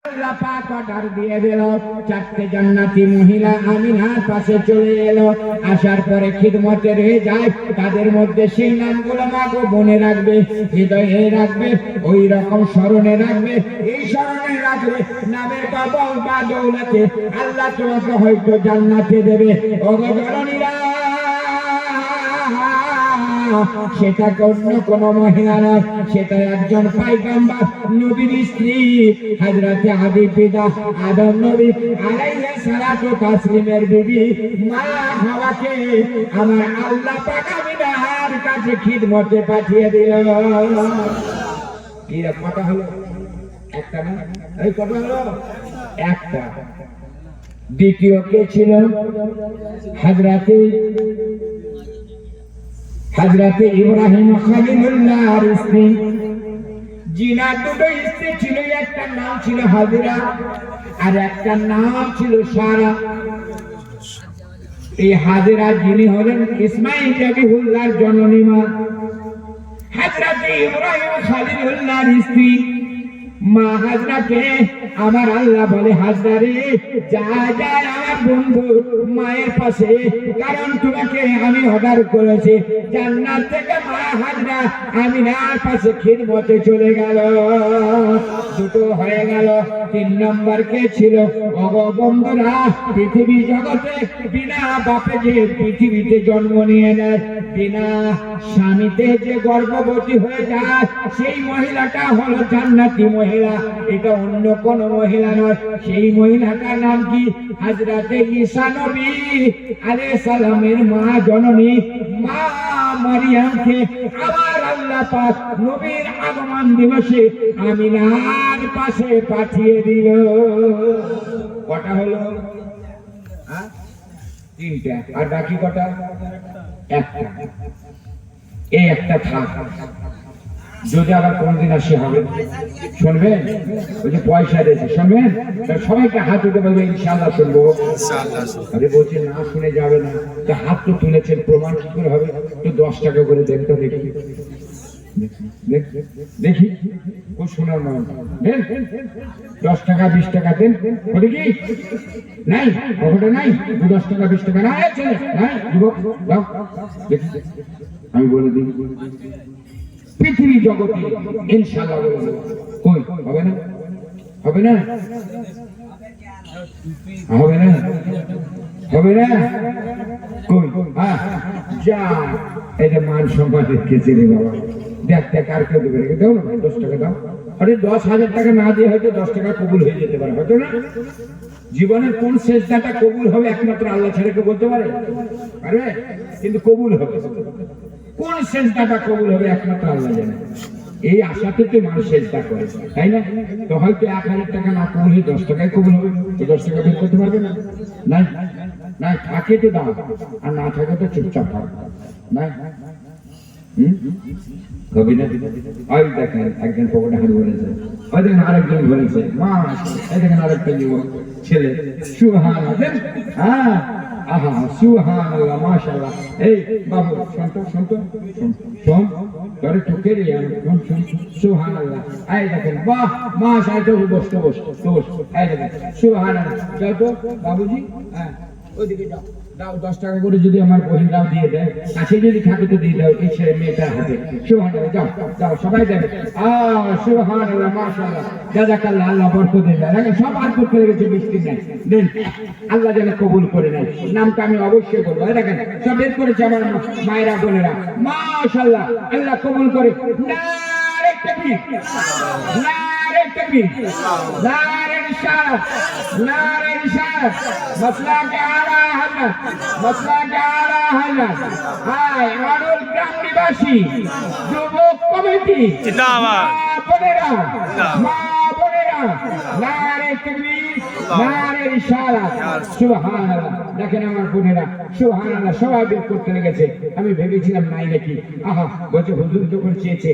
আল্লাহ পাক অর্ডার দিয়ে দিল, চারটে জান্নাতি মহিলা আমিনার পাশে চলে এলো। আসার পরে খিদমতে রয়ে যায়। তাদের মধ্যে সেই নামগুলো মা গো মনে রাখবে, হৃদয়ে রাখবে, ওই রকম স্মরণে রাখবে। এই স্মরণে রাখবে নামের বাবা বা দৌলতে আল্লাহ তোমাকে হয়তো জান্নাতে দেবে। ও গো জননীরা, সেটা অন্য কোন মহিলা নয়, সেটা একজন পয়গম্বর নবীর স্ত্রী হযরতে হাবিবা আদম নবী আলাইহিস সালাতু তাসলিমের বিবি মা হাওয়াকে আমার আল্লাহ পাক আমিনার কাছে খিদমতে পাঠিয়ে দিল। কি কথা হলো? একটা না, এই কথা হলো একটা। দ্বিতীয় কে ছিল? হযরতে ইব্রাহিম খলিলুল্লাহর স্ত্রী। জিনার দুটো স্ত্রী ছিল, একটা নাম ছিল হাজরা আর একটা নাম ছিল সারা। এই হাজরা যিনি হলেন ইসমাঈল নবীর জননী মা, হযরতে ইব্রাহিম খলিলুল্লাহর স্ত্রী মা হাজরাকে আমার আল্লাহ বলে, হাজরা রে, যা যা আমার বন্ধু মায়ের পাশে, কারণ তোমাকে আমি অর্ডার করেছি। জান্নাত থেকে মা হাজরা আমিনার পাশে খিদমতে চলে গেল। দুটো হয়ে গেল। তিন নম্বর কে ছিল? ওগো বন্ধুরা, পৃথিবী জগতে বিনা বাপে যে পৃথিবীতে জন্ম নিয়ে নেয়, বিনা স্বামীতে যে গর্ভবতী হয়ে যায়, সেই মহিলাটা হলো জান্নাতি মহিলা। এটা অন্য কোন মহিলা নয়। সেই মহিলাটার নাম কি? হযরতে ঈসা নবী আলাইহিস সালামের মা জননী মা মারিয়ামকে আমার আল্লাহ পাক নবীর আগমন দিবসে আমিনার পাশে পাঠিয়ে দিল। কটা হলো? তিনটা। আর বাকি কটা? একটা। এই একটা থাক। যদি আবার কোনদিন আসে হবে, শুনবেন? ওই যে পয়সা দিয়েছে, শুনবেন? সবাইকে হাত উঠে বলবে ইনশাআল্লাহ শুনবো। আরে বলছে না, শুনে যাবে না। হাত তো তুলেছেন, প্রমাণ কি করে হবে? তো 10 টাকা করে দেন তো দেখি, দেখি খুব শোনার নয়। দেন 10 টাকা 20 টাকা দেন। বলি কি নাই? ওটা নাই। 10 টাকা 20 টাকা নাই, চলে নাই যুবক দাও দেখি। আমি বলে দিই পৃথিবী জগতে ইনশাআল্লাহ কই হবে না? হবে না? হবে না? হবে না? কই? হ্যাঁ, যা। এটা মান সম্মান রেখেছে রে বাবা। দেখতে কার কেউ দেবে? দাও না, 10 টাকা দাও। আরে 10,000 টাকা না দিয়ে হয়তো 10 টাকা কবুল হয়ে যেতে পারে, হয়তো না? জীবনের কোন সেজদাটা কবুল হবে একমাত্র আল্লাহ ছাড়া কেউ বলতে পারে? পারবে? কিন্তু কবুল হবে। কোন সেজদাটা কবুল হবে একমাত্র আল্লাহ জানে। এই আশাতে তো মানুষ সেজদা করে, তাই না? তো হয়তো 1000 টাকা না কবুল হয়ে 10 টাকায় কবুল হবে। তো 10 টাকা বের করতে পারবে না? নাই না, থাকে তো দাও, আর না থাকে তো চুপচাপ থাকো। না হবে না? ওই দেখেন একজন পকেটে হাত বলেছে, ওই দেখেন আরেকজন বলেছে মা, এই দেখেন আরেকটা যুবক ছেলে। সুবহানাল্লাহ। হ্যাঁ, আহা সুবহানাল্লাহ, মাশাআল্লাহ। এই বাবু শুনতো শুনতো শোন, তোরে টুকে রে, শোন শোন, সুবহানাল্লাহ। এই দেখেন, বাহ মাশাআল্লাহ, বসতো বসতো বসতো। এই দেখেন সুবহানাল্লাহ। যাও তো বাবুজি, হ্যাঁ ওইদিকে যাও, দাও 10 টাকা করে যদি আমার বহিনরাও দিয়ে দেয়, কাছে যদি থাকে তো দিয়ে দাও এই ছেলে মেয়েটার হাতে। সুবহানাল্লাহ, যাও যাও সবাই দেবে। সুবহানাল্লাহ, মাশাআল্লাহ, জাযাকাল্লাহ, আল্লাহ বরকত দেবে। দেখেন সব আর করতে লেগেছে, বৃষ্টি নাই। দেন আল্লাহ যেন কবুল করে নেয়। নামটা আমি অবশ্যই বলবো। দেখেন সব বের করেছে আমার মায়েরা বোনেরা, মাশাআল্লাহ, আল্লাহ কবুল করে। নারে তাকবীর, নারে তাকবীর, নারে রিসালাত, নারে রিসালাত, মাসলা কে আলা হযরত, মাসলা কে আলা হযরত। হাই আরুল গ্রাম নিবাসী যুবক কমিটি জিন্দাবাদ। বোনেরা, মা বোনেরা, নারে তাকবীর, নারে রিসালাত, সুবহানাল্লাহ। দেখেন আমার বোনেরা, সুবহানাল্লাহ, সবাই বের করতে লেগেছে। আমি ভেবেছিলাম নাই নাকি। আহা বলছে হুজুর যখন চেয়েছে